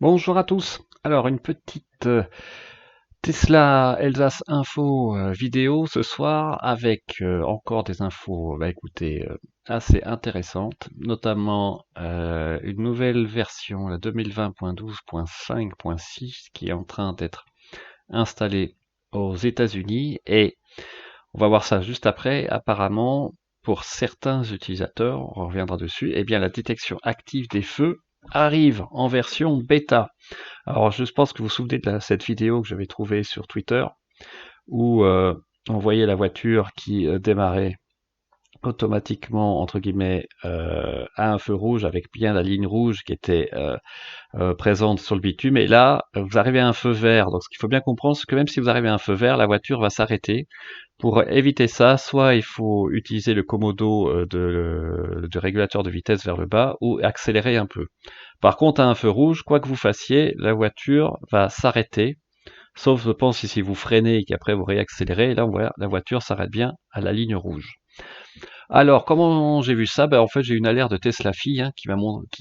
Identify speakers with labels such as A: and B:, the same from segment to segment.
A: Bonjour à tous. Alors, une petite Tesla Alsace Info vidéo ce soir avec encore des infos, écoutez, assez intéressantes, notamment une nouvelle version, la 2020.12.5.6, qui est en train d'être installée aux États-Unis et on va voir ça juste après. Apparemment, pour certains utilisateurs, on reviendra dessus, eh bien la détection active des feux arrive en version bêta. Alors, je pense que vous vous souvenez de cette vidéo que j'avais trouvée sur Twitter où on voyait la voiture qui démarrait automatiquement, entre guillemets, à un feu rouge avec bien la ligne rouge qui était présente sur le bitume. Et là, vous arrivez à un feu vert. Donc, ce qu'il faut bien comprendre, c'est que même si vous arrivez à un feu vert, la voiture va s'arrêter. Pour éviter ça, soit il faut utiliser le commodo du régulateur de vitesse vers le bas ou accélérer un peu. Par contre, à un feu rouge, quoi que vous fassiez, la voiture va s'arrêter. Sauf, je pense, si vous freinez et qu'après vous réaccélérez, là, on voit, la voiture s'arrête bien à la ligne rouge. Alors, comment j'ai vu ça? En fait, j'ai eu une alerte de Tesla Fi qui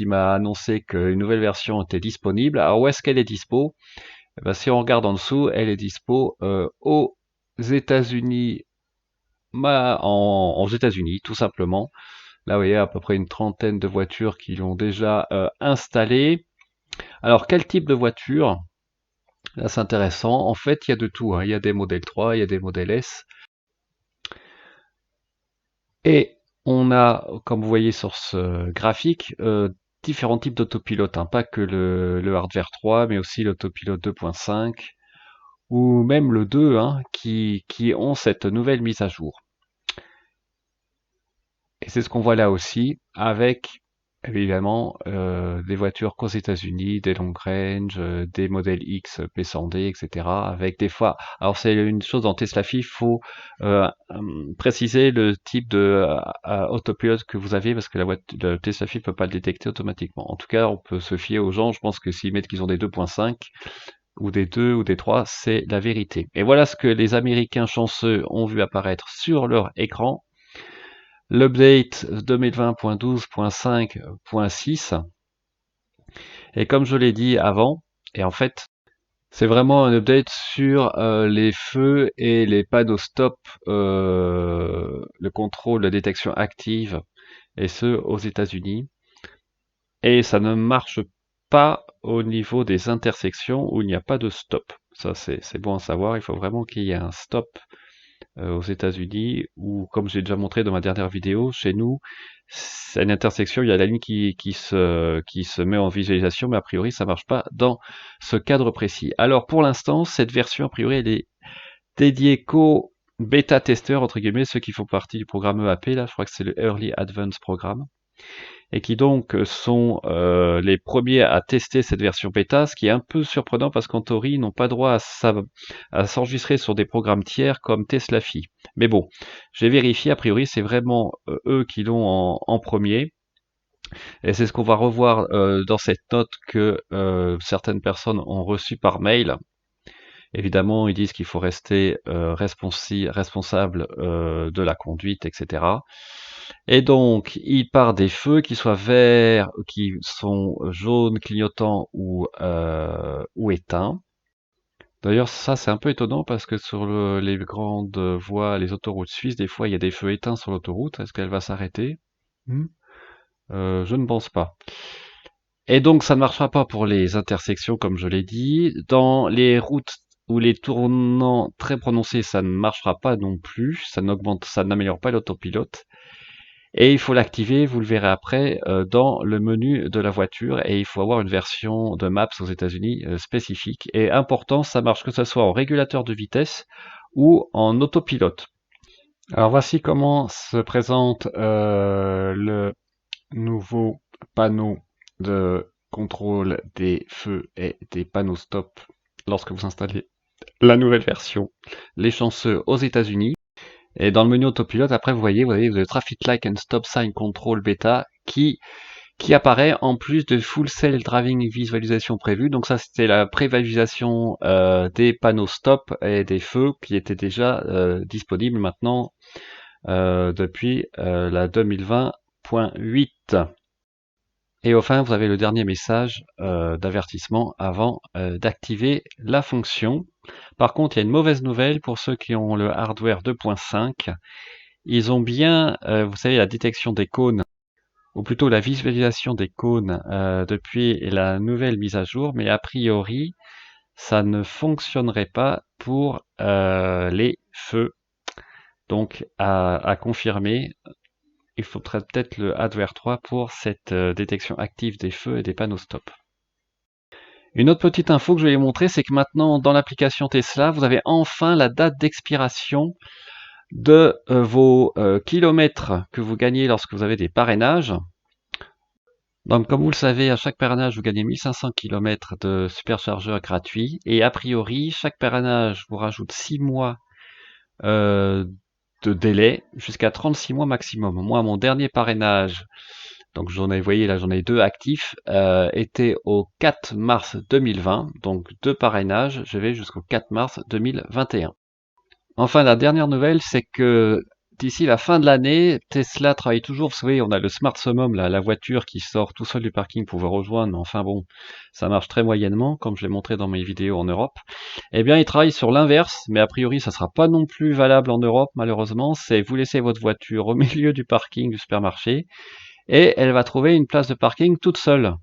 A: m'a annoncé qu'une nouvelle version était disponible. Alors, où est-ce qu'elle est dispo? Si on regarde en dessous, elle est dispo aux États-Unis, aux États-Unis, tout simplement. Là, vous voyez à peu près une trentaine de voitures qui l'ont déjà installée. Alors, quel type de voiture? Là, c'est intéressant. En fait, il y a de tout, hein. Il y a des modèles 3, il y a des modèles S. Et on a, comme vous voyez sur ce graphique, différents types d'autopilote, hein. Pas que le hardware 3, mais aussi l'autopilote 2.5 ou même le 2, hein, qui ont cette nouvelle mise à jour. Et c'est ce qu'on voit là aussi, avec évidemment des voitures qu'aux États-Unis, des long range, des modèles X P100D, etc. Avec des fois, alors c'est une chose dans Tesla Fi, il faut préciser le type de autopilote que vous avez parce que le Tesla Fi peut pas le détecter automatiquement. En tout cas, on peut se fier aux gens. Je pense que s'ils mettent qu'ils ont des 2.5 ou des 2 ou des 3, c'est la vérité. Et voilà ce que les Américains chanceux ont vu apparaître sur leur écran. L'update 2020.12.5.6. Et comme je l'ai dit avant, et en fait, c'est vraiment un update sur les feux et les panneaux stop, le contrôle de détection active, et ce aux États-Unis. Et ça ne marche pas au niveau des intersections où il n'y a pas de stop. Ça, c'est bon à savoir. Il faut vraiment qu'il y ait un stop aux États-Unis, ou comme j'ai déjà montré dans ma dernière vidéo, chez nous, c'est une intersection, il y a la ligne qui se met en visualisation, mais a priori ça marche pas dans ce cadre précis. Alors pour l'instant, cette version a priori elle est dédiée qu'aux bêta-testeurs, entre guillemets, ceux qui font partie du programme EAP, là, je crois que c'est le Early Advance Programme, et qui donc sont les premiers à tester cette version bêta, ce qui est un peu surprenant parce qu'en théorie, ils n'ont pas droit à s'enregistrer sur des programmes tiers comme TeslaFi. Mais bon, j'ai vérifié, a priori, c'est vraiment eux qui l'ont en premier. Et c'est ce qu'on va revoir dans cette note que certaines personnes ont reçue par mail. Évidemment, ils disent qu'il faut rester responsable de la conduite, etc. Et donc, il part des feux qui soient verts, qui sont jaunes, clignotants ou éteints. D'ailleurs, ça c'est un peu étonnant parce que sur les grandes voies, les autoroutes suisses, des fois il y a des feux éteints sur l'autoroute. Est-ce qu'elle va s'arrêter? Hmm. Je ne pense pas. Et donc, ça ne marchera pas pour les intersections, comme je l'ai dit. Dans les routes ou les tournants très prononcés, ça ne marchera pas non plus. Ça n'améliore pas l'autopilote. Et il faut l'activer, vous le verrez après, dans le menu de la voiture. Et il faut avoir une version de Maps aux États-Unis spécifique. Et important, ça marche que ce soit en régulateur de vitesse ou en autopilote. Alors voici comment se présente le nouveau panneau de contrôle des feux et des panneaux stop lorsque vous installez la nouvelle version, les chanceux aux États-Unis. Et dans le menu autopilote, après vous avez le Traffic Light and Stop Sign Control Beta qui apparaît en plus de Full Self Driving Visualisation prévue. Donc ça c'était la prévisualisation des panneaux stop et des feux qui étaient déjà disponibles maintenant depuis la 2020.8. Et enfin, vous avez le dernier message d'avertissement avant d'activer la fonction. Par contre, il y a une mauvaise nouvelle pour ceux qui ont le hardware 2.5. Ils ont bien, vous savez, la détection des cônes, ou plutôt la visualisation des cônes depuis la nouvelle mise à jour, mais a priori, ça ne fonctionnerait pas pour les feux. Donc, à confirmer, il faudrait peut-être le hardware 3 pour cette détection active des feux et des panneaux stop. Une autre petite info que je vais vous montrer, c'est que maintenant, dans l'application Tesla, vous avez enfin la date d'expiration de vos kilomètres que vous gagnez lorsque vous avez des parrainages. Donc, comme vous le savez, à chaque parrainage, vous gagnez 1500 km de superchargeur gratuit. Et a priori, chaque parrainage vous rajoute 6 mois euh, de délai, jusqu'à 36 mois maximum. Moi, mon dernier parrainage, donc j'en ai, vous voyez là, j'en ai 2 actifs, était au 4 mars 2020. Donc 2 parrainages, je vais jusqu'au 4 mars 2021. Enfin, la dernière nouvelle, c'est que d'ici la fin de l'année, Tesla travaille toujours. Vous savez, on a le Smart Summum, la voiture qui sort tout seul du parking pour vous rejoindre. Mais enfin bon, ça marche très moyennement, comme je l'ai montré dans mes vidéos en Europe. Eh bien, ils travaillent sur l'inverse, mais a priori, ça sera pas non plus valable en Europe, malheureusement. C'est vous laissez votre voiture au milieu du parking du supermarché et elle va trouver une place de parking toute seule.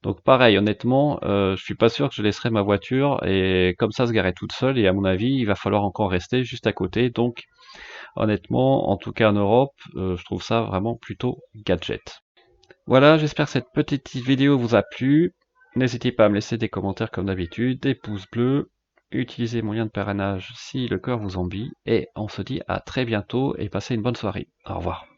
A: Donc pareil, honnêtement, je suis pas sûr que je laisserai ma voiture et comme ça se garer toute seule et à mon avis, il va falloir encore rester juste à côté. Donc honnêtement, en tout cas en Europe, je trouve ça vraiment plutôt gadget. Voilà, j'espère que cette petite vidéo vous a plu. N'hésitez pas à me laisser des commentaires comme d'habitude, des pouces bleus, utilisez mon lien de parrainage si le cœur vous en dit et on se dit à très bientôt et passez une bonne soirée. Au revoir.